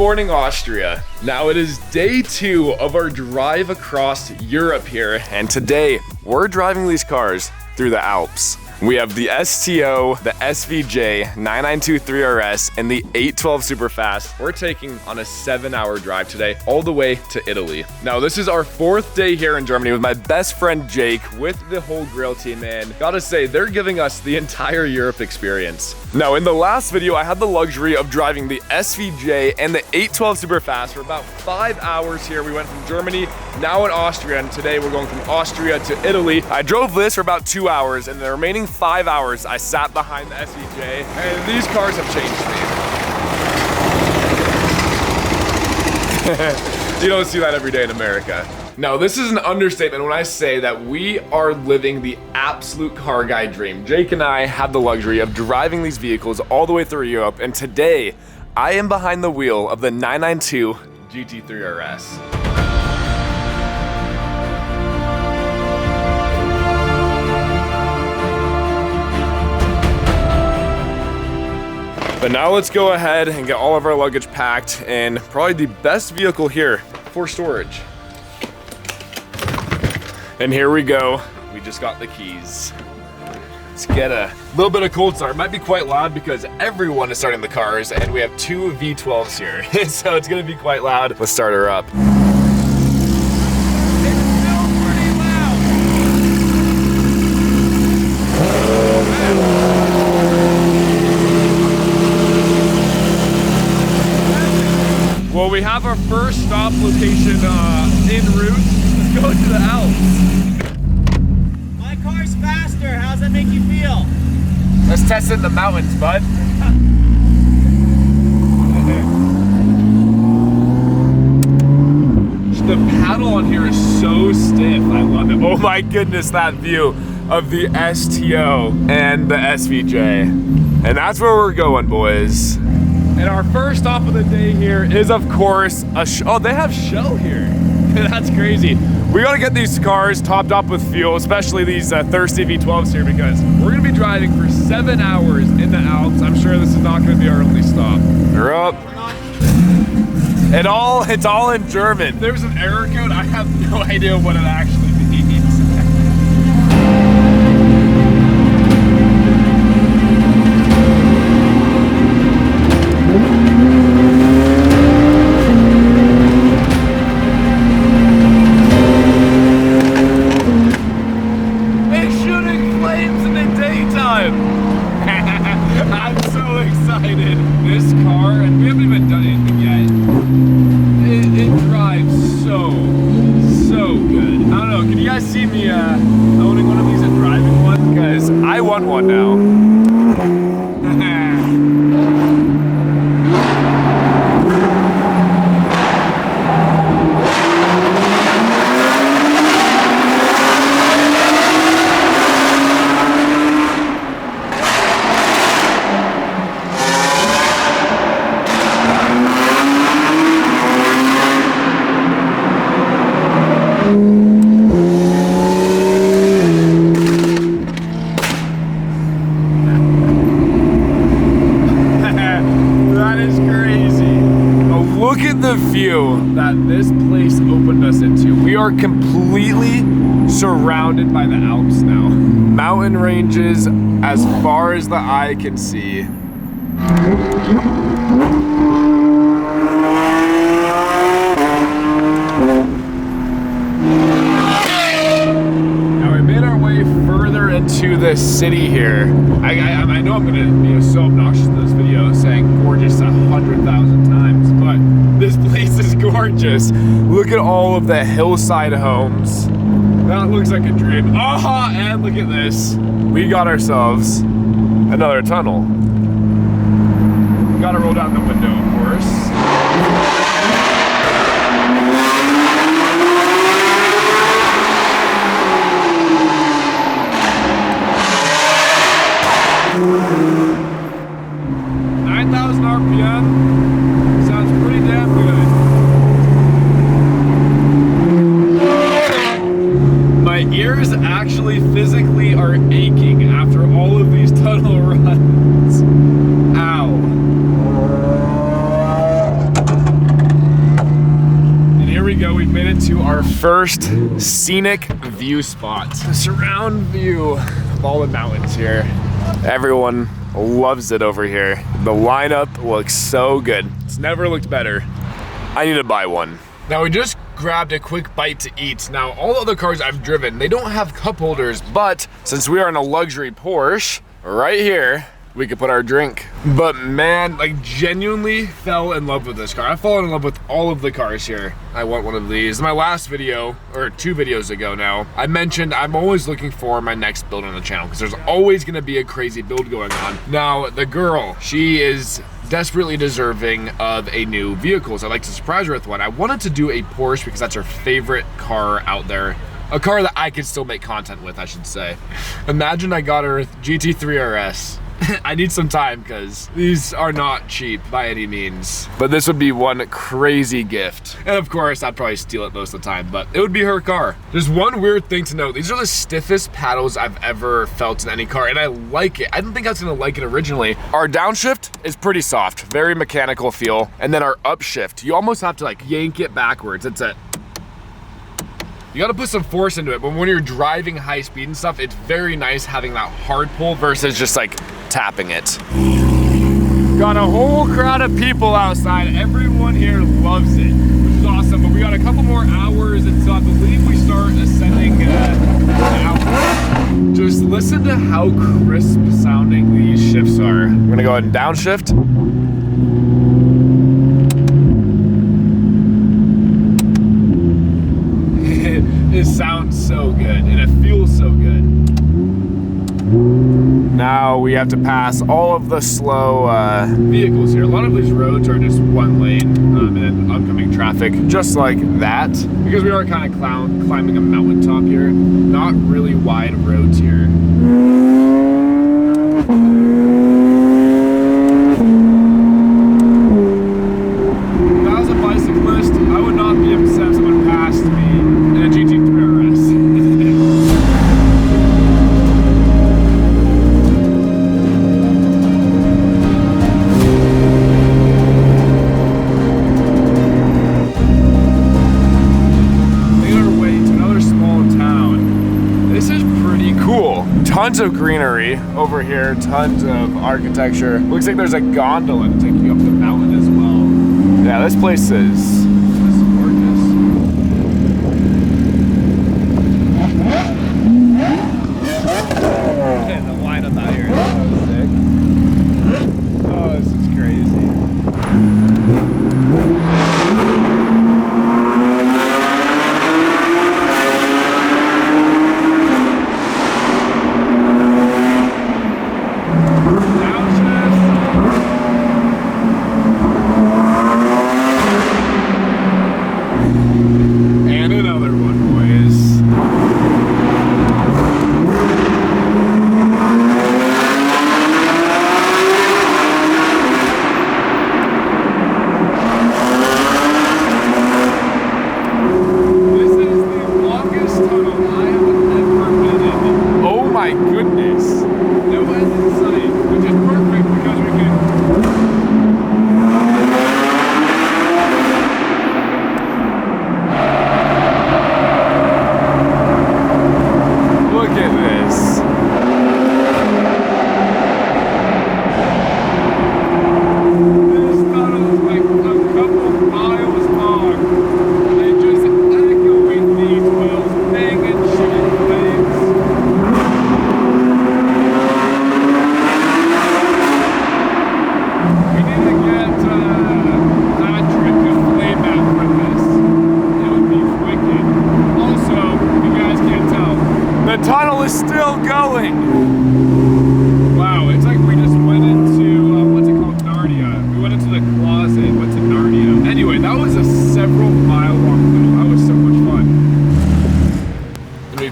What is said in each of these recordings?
morning, Austria. Now it is day 2 of our drive across Europe here, and today we're driving these cars through the Alps. We have the STO, the SVJ, 992-3RS, and the 812 Superfast. We're taking on a 7-hour drive today, all the way to Italy. Now, this is our 4th day here in Germany with my best friend Jake, with the whole grill team, man. Gotta say, they're giving us the entire Europe experience. Now, in the last video, I had the luxury of driving the SVJ and the 812 Superfast for about 5 hours here. We went from Germany, now in Austria, and today we're going from Austria to Italy. I drove this for about 2 hours, and the remaining 5 hours, I sat behind the SVJ, and these cars have changed me. You don't see that every day in America. Now, this is an understatement when I say that we are living the absolute car guy dream. Jake and I have the luxury of driving these vehicles all the way through Europe, and today, I am behind the wheel of the 992 GT3RS. But now let's go ahead and get all of our luggage packed in probably the best vehicle here for storage. And here we go. We just got the keys. Let's get a little bit of cold start. It might be quite loud because everyone is starting the cars, and we have 2 V12s here. So it's gonna be quite loud. Let's start her up. Well, we have our first stop location en route. Let's go to the Alps. My car's faster. How's that make you feel? Let's test it in the mountains, bud. The paddle on here is so stiff. I love it. Oh my goodness, that view of the STO and the SVJ. And that's where we're going, boys. And our first stop of the day here is, of course, oh, they have Shell here. That's crazy. We gotta get these cars topped up with fuel, especially these thirsty V12s here, because we're gonna be driving for 7 hours in the Alps. I'm sure this is not gonna be our only stop. We're up. It's all in German. There's an error code. I have no idea what it actually means. Owning one of these and driving one, because I want one now. Look at the view that this place opened us into. We are completely surrounded by the Alps now. Mountain ranges as far as the eye can see. Now we made our way further into the city here. I know I'm gonna be so obnoxious in this video saying gorgeous 100,000 times, but this place is gorgeous. Look at all of the hillside homes. That looks like a dream. Aha! And look at this. We got ourselves another tunnel. Gotta roll down the window, of course. 9,000 RPM. Sounds pretty damn good. My ears actually physically are aching after all of these tunnel runs. Ow. we've made it to our first scenic view spot. The surround view of all the mountains here. Everyone loves it over here. The lineup looks so good. It's never looked better. I need to buy one. Now we just grabbed a quick bite to eat. Now all the other cars I've driven, they don't have cup holders, but since we are in a luxury Porsche, right here, we could put our drink. But man, like genuinely fell in love with this car. I've fallen in love with all of the cars here. I want one of these. In my last video, or 2 videos ago now, I mentioned I'm always looking for my next build on the channel because there's always gonna be a crazy build going on. Now, the girl, she is desperately deserving of a new vehicle, so I'd like to surprise her with one. I wanted to do a Porsche because that's her favorite car out there. A car that I could still make content with, I should say. Imagine I got her a GT3RS. I need some time because these are not cheap by any means. But this would be one crazy gift. And of course, I'd probably steal it most of the time, but it would be her car. There's one weird thing to note. These are the stiffest paddles I've ever felt in any car, and I like it. I didn't think I was gonna like it originally. Our downshift is pretty soft, very mechanical feel. And then our upshift, you almost have to like yank it backwards. It's a, you gotta put some force into it, but when you're driving high speed and stuff, it's very nice having that hard pull versus just like tapping it. Got a whole crowd of people outside. Everyone here loves it, which is awesome, but we got a couple more hours until I believe we start ascending the Alps. Just listen to how crisp sounding these shifts are. We're gonna go ahead and downshift. It sounds so good and it feels so good. Now we have to pass all of the slow vehicles here. A lot of these roads are just one lane and then oncoming traffic, just like that. Because we are kind of climbing a mountaintop here. Not really wide roads here. If I was a bicyclist, I would not be upset if someone passed me in a GT3RS. Tons of greenery over here, tons of architecture. Looks like there's a gondola to take you up the mountain as well. Yeah, this place is gorgeous. And the lineup out here is so sick. Oh, this is crazy.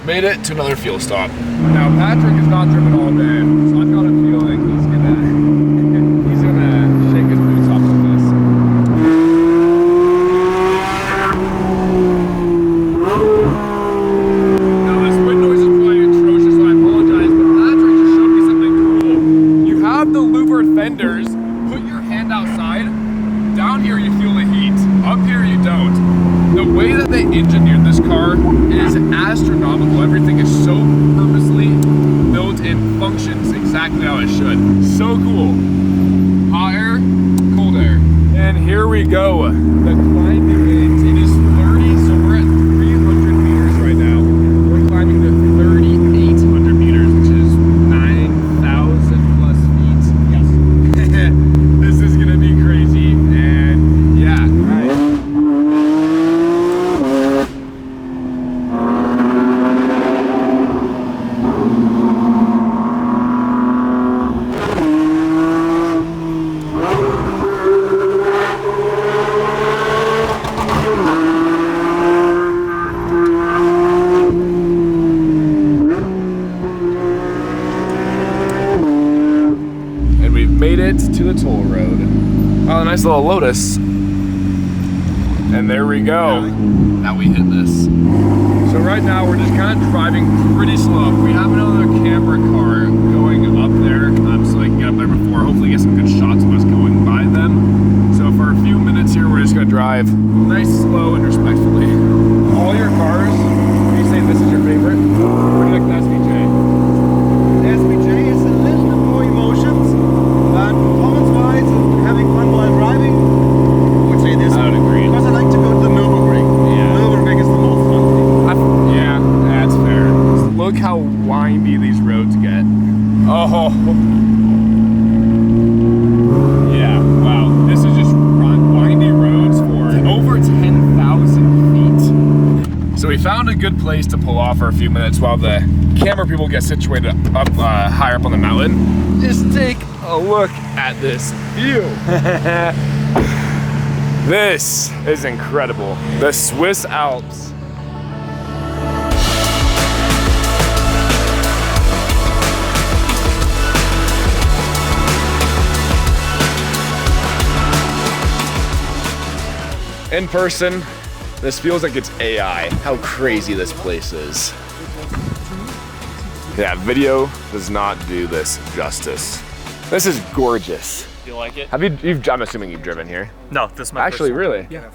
Made it to another fuel stop. Now Patrick has not driven all day, so I've got a feeling he's gonna shake his boots off with this. Now this wind noise is probably atrocious, so I apologize, but Patrick just showed me something cool. You have the louvered fenders, put your hand outside, down here you feel the heat, up here you don't. The way that that they engineered this car is astronomical. Everything is so purposely built and functions exactly how it should. So cool. Hot air, cold air. And here we go. The climb begins. It is 30, so we're at 300 meters right now. We're climbing to 3,800 meters, which is 9,000 plus feet. Yes. This is gonna be crazy, and yeah. Made it to the toll road. Oh, a nice little Lotus. And there we go. Now we hit this. So right now we're just kind of driving pretty slow. We have another camera car going up there, so I can get up there before. Hopefully get some good shots of us going by them. So for a few minutes here, we're just gonna drive nice, slow, and respectfully. All your cars, you say this is your favorite? Or do you like the SVJ? The SVJ is a little bit more emotions. Performance-wise and having fun while driving, I would say this. I would agree. Because I like to go to the Nürburgring. Yeah. Nürburgring is the most fun thing. Yeah, that's fair. Look how windy these roads get. Oh. Yeah, wow. This is just windy roads for over 10,000 feet. So we found a good place to pull off for a few minutes while the camera people get situated up higher up on the mountain. Just take a look at this view. This is incredible. The Swiss Alps. In person, this feels like it's AI. How crazy this place is. Yeah, video does not do this justice. This is gorgeous. You like it? Have I'm assuming you've driven here. No, this is my Actually, first time. really? Yeah.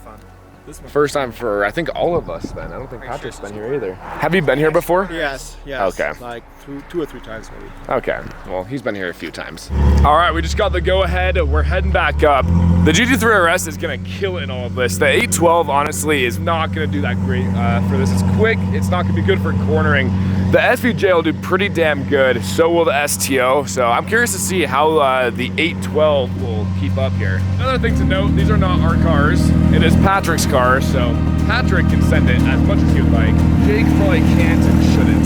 First time for, I think, all of us then. I don't think Patrick's been here either. Have you been here before? Yes. Okay. Like 2 or 3 times maybe. Okay, well, he's been here a few times. All right, we just got the go-ahead. We're heading back up. The GT3RS is gonna kill it in all of this. The 812, honestly, is not gonna do that great for this. It's quick, it's not gonna be good for cornering. The SVJ will do pretty damn good, so will the STO. So I'm curious to see how the 812 will keep up here. Another thing to note, these are not our cars. It is Patrick's car, so Patrick can send it as much as he'd like. Jake probably can't and shouldn't.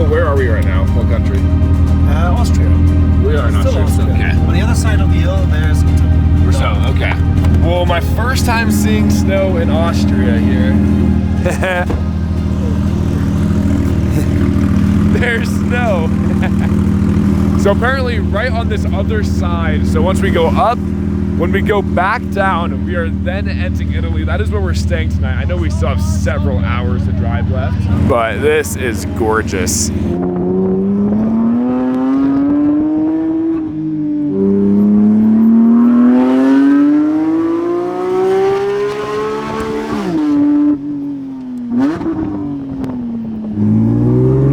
Where are we right now? What country? Austria. We are in Still Austria. Austria. Okay. On the other side of the hill, there's Italy. So, okay. Well, my first time seeing snow in Austria here. There's snow. So apparently right on this other side, so once we go up, when we go back down, we are then entering Italy. That is where we're staying tonight. I know we still have several hours to drive left, but this is gorgeous.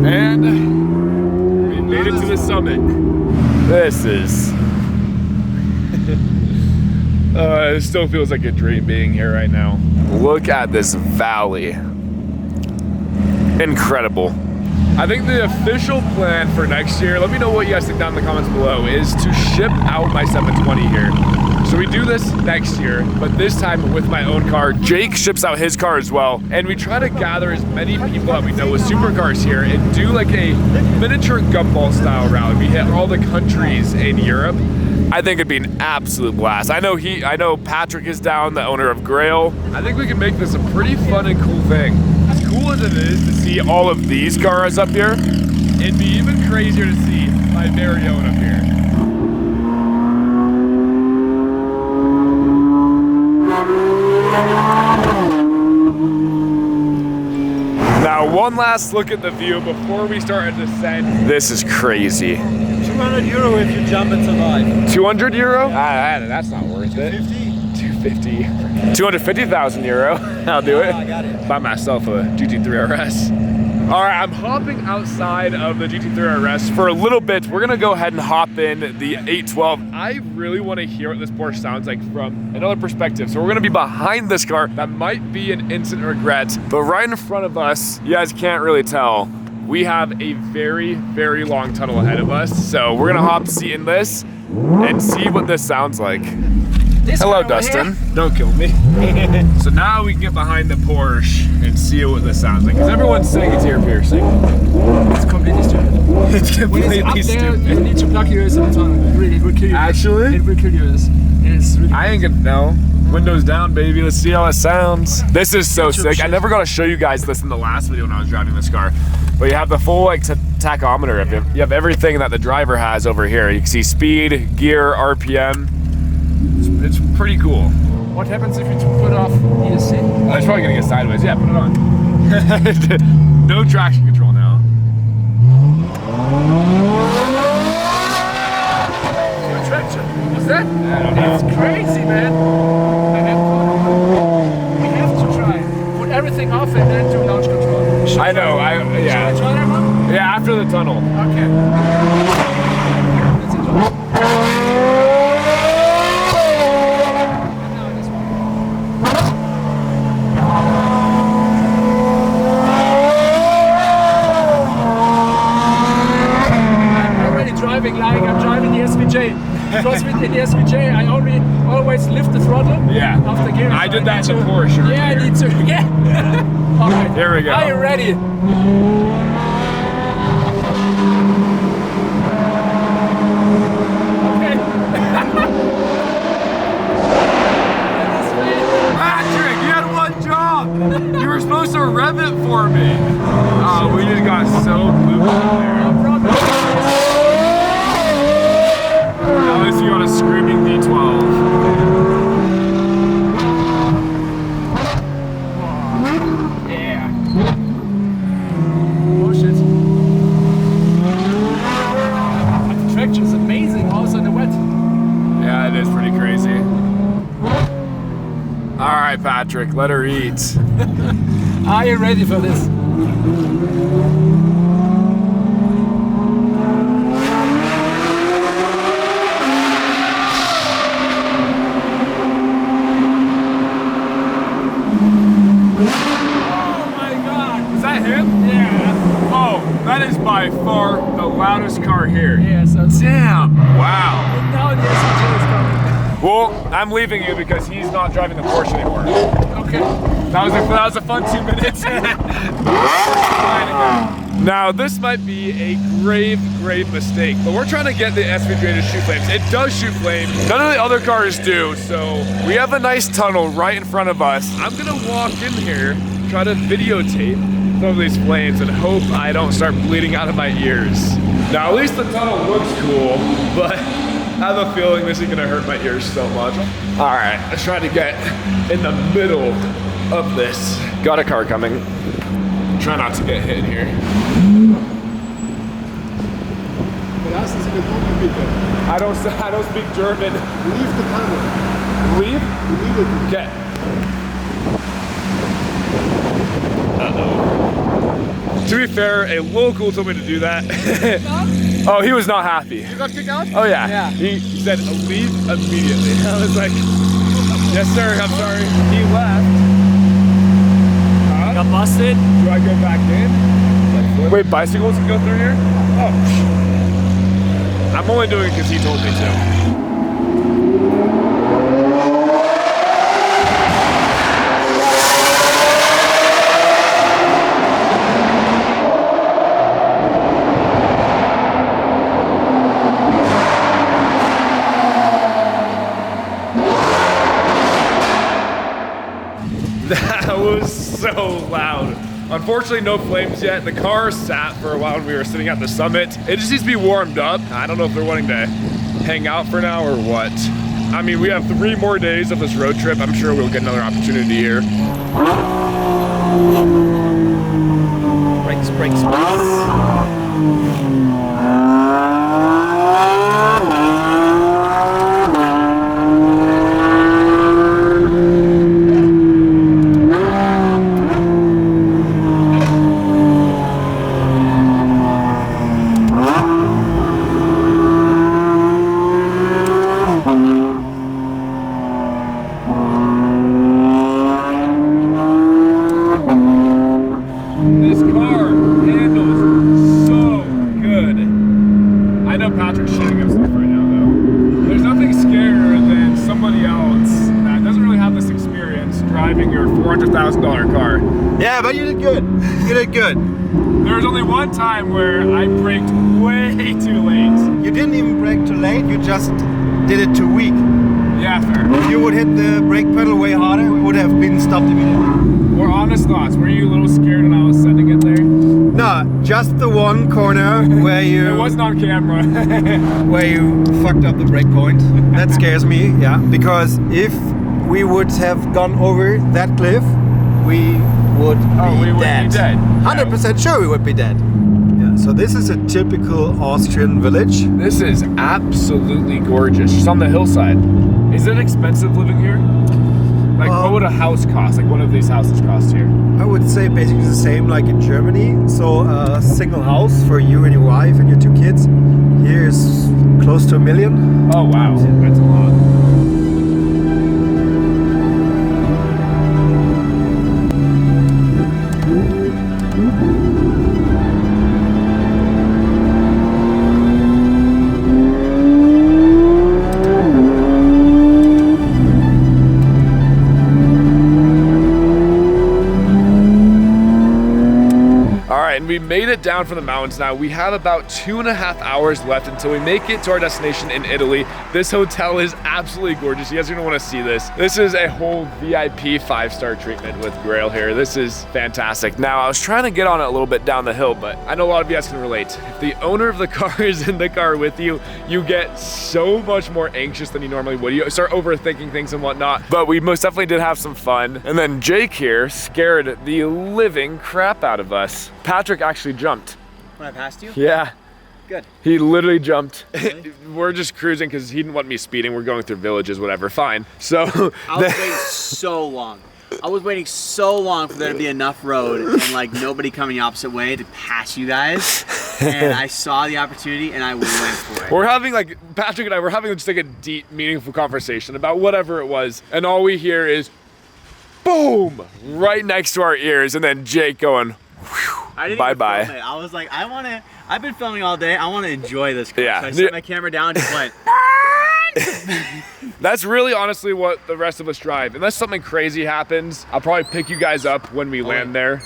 And we made it to the summit. This is... it still feels like a dream being here right now. Look at this valley. Incredible. I think the official plan for next year, let me know what you guys think down in the comments below, is to ship out my 720 here. So we do this next year, but this time with my own car. Jake ships out his car as well. And we try to gather as many people that we know with supercars here and do like a miniature gumball style rally. We hit all the countries in Europe. I think it'd be an absolute blast. I know Patrick is down, the owner of Grail. I think we can make this a pretty fun and cool thing. As cool as it is to see all of these cars up here, it'd be even crazier to see my very own up here. Now, one last look at the view before we start a descent. This is crazy. 200 euro if you jump and survive. 200 euro? That's not worth it. 250. 250,000 euro. I'll do it. I got it. Buy myself a GT3RS. All right, I'm hopping outside of the GT3RS for a little bit. We're gonna go ahead and hop in the 812. I really wanna hear what this Porsche sounds like from another perspective. So we're gonna be behind this car. That might be an instant regret, but right in front of us, you guys can't really tell, we have a very, very long tunnel ahead of us. So we're gonna hop seat in this and see what this sounds like. Hello, Dustin. Don't kill me. So now we can get behind the Porsche and see what this sounds like. Because everyone's saying it's ear piercing. It's completely stupid. It's completely when it's up there, stupid. you need to plug your ears in the tunnel. It will kill you. Actually? It will kill your ears. It's really I ain't gonna know. Windows down, baby. Let's see how it sounds. This is so sick. I never got to show you guys this in the last video when I was driving this car. But you have the full like tachometer of it. You have everything that the driver has over here. You can see speed, gear, RPM. It's pretty cool. What happens if you put off ESC? Oh, it's probably gonna get sideways. Yeah, put it on. No traction control now. No traction. What's that? I don't know. It's crazy, man. We have to try. Put everything off and then do launch control. I know. Yeah. Should I try that one? Yeah, after the tunnel. Okay. Let's enjoy. Like I'm driving the SVJ, because with the SVJ I always lift the throttle. Yeah. After gear. I did that in the Porsche. Yeah, I need to. Yeah. All right. Here we go. Are you ready? Okay. Patrick, you had one job. You were supposed to rev it for me. Oh, we just got so looped in there. No problem. Now this you got a screaming V12. Yeah. Oh shit. The traction is amazing, also in the wet. Yeah, it is pretty crazy. All right, Patrick, let her eat. Are you ready for this? That is by far the loudest car here. Yeah, so damn. Wow. And now the SVJ is coming. Well, I'm leaving you because he's not driving the Porsche anymore. Okay. That was a fun 2 minutes. Now, this might be a grave mistake, but we're trying to get the SVJ to shoot flames. It does shoot flames. None of the other cars do, so we have a nice tunnel right in front of us. I'm gonna walk in here, try to videotape some of these flames and hope I don't start bleeding out of my ears. Now, at least the tunnel looks cool, but I have a feeling this is gonna hurt my ears so much. All right, let's try to get in the middle of this. Got a car coming. Try not to get hit here. I don't speak German. Leave the tunnel. Leave? Leave it. Okay. Uh-oh. To be fair, a local told me to do that. Oh, he was not happy. You got kicked out? Oh yeah. Yeah. He said leave immediately. I was like, yes sir, I'm sorry. He left. Got busted. Do I go back in? Like Wait, bicycles can go through here? Oh. I'm only doing it because he told me to. That was so loud. Unfortunately, no flames yet. The car sat for a while when we were sitting at the summit. It just needs to be warmed up. I don't know if they're wanting to hang out for now or what. I mean, we have 3 more days of this road trip. I'm sure we'll get another opportunity here. Brakes, brakes, brakes. This car handles so good. I know Patrick's shitting himself right now though. There's nothing scarier than somebody else that doesn't really have this experience driving your $400,000 car. Yeah, but you did good. You did good. There was only one time where I braked way too late. You didn't even brake too late, you just did it too weak. Yeah, fair. If you would hit the brake pedal way harder, we would have been stopped immediately. More honest thoughts. Were you a little scared when I was sending it there? No, just the one corner where you It wasn't on camera. where you fucked up the brake point. That scares me, yeah. Because if we would have gone over that cliff, we would be dead. 100% sure we would be dead. Yeah, so this is a typical Austrian village. This is absolutely gorgeous. Just on the hillside. Is it expensive living here? Like, what would a house cost? Like, what do these houses cost here? I would say basically the same like in Germany. So a single house for you and your wife and your 2 kids here is close to $1 million. Oh, wow. That's a lot. And we made it down from the mountains now. We have about 2.5 hours left until we make it to our destination in Italy. This hotel is absolutely gorgeous. You guys are gonna wanna see this. This is a whole VIP 5-star treatment with Grail here. This is fantastic. Now, I was trying to get on it a little bit down the hill, but I know a lot of you guys can relate. If the owner of the car is in the car with you, you get so much more anxious than you normally would. You start overthinking things and whatnot, but we most definitely did have some fun. And then Jake here scared the living crap out of us. Patrick actually jumped. When I passed you? Yeah. Good. He literally jumped. Really? We're just cruising because he didn't want me speeding. We're going through villages, whatever, fine. So I was waiting so long. I was waiting so long for there to be enough road and like nobody coming the opposite way to pass you guys. And I saw the opportunity and I went for it. We're having like, Patrick and I, we're having just like a deep, meaningful conversation about whatever it was. And all we hear is, boom, right next to our ears. And then Jake going, bye-bye. I was like, I've been filming all day. I want to enjoy this car. Yeah. So I set my camera down and just went. That's really honestly what the rest of us drive. Unless something crazy happens, I'll probably pick you guys up when we land there.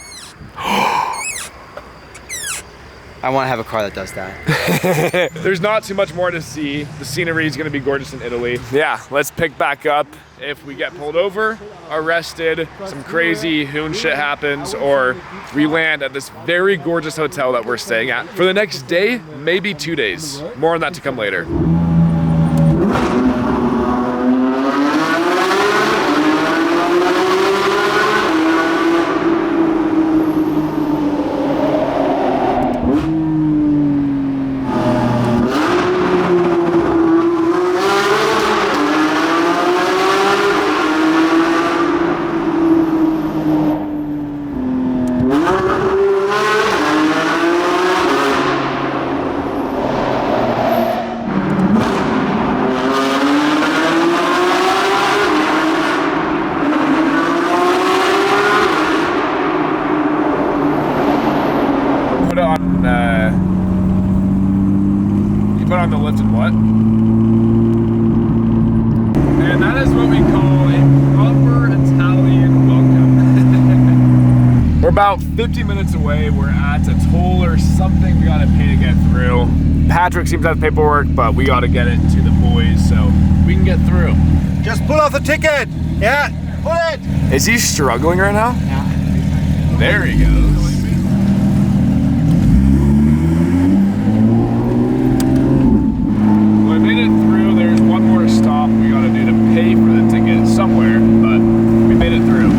I want to have a car that does that. There's not too much more to see. The scenery is gonna be gorgeous in Italy. Yeah, let's pick back up. If we get pulled over, arrested, some crazy hoon shit happens, or we land at this very gorgeous hotel that we're staying at for the next day, maybe 2 days. More on that to come later. on the lift and what? And that is what we call a proper Italian welcome. We're about 50 minutes away. We're at a toll or something we gotta pay to get through. Patrick seems to have paperwork, but we gotta get it to the boys so we can get through. Just pull off the ticket. Yeah, pull it. Is he struggling right now? Yeah. There he goes. We made it through. There's one more stop we gotta do to pay for the ticket somewhere, but we made it through.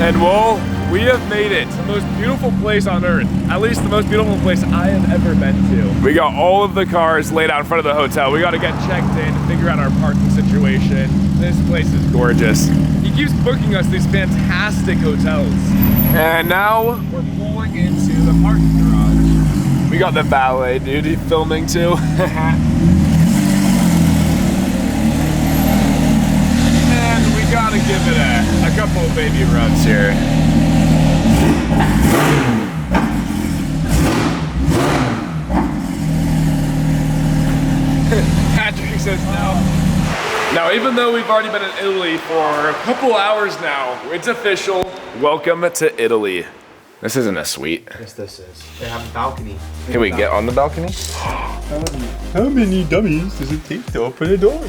And well, we have made it. The most beautiful place on earth. At least the most beautiful place I have ever been to. We got all of the cars laid out in front of the hotel. We got to get checked in, figure out our parking situation. This place is gorgeous. He keeps booking us these fantastic hotels. And now we're pulling into the parking garage. We got the valet dude, he's filming too. Gotta give it a couple of baby rubs here. Patrick says no. Now, even though we've already been in Italy for a couple hours now, it's official. Welcome to Italy. This isn't a suite. Yes, this is. They have a balcony. Can we get on the balcony? How many dummies does it take to open a door?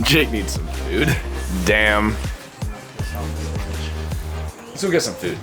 Jake needs some food. Damn. Let's go get some food.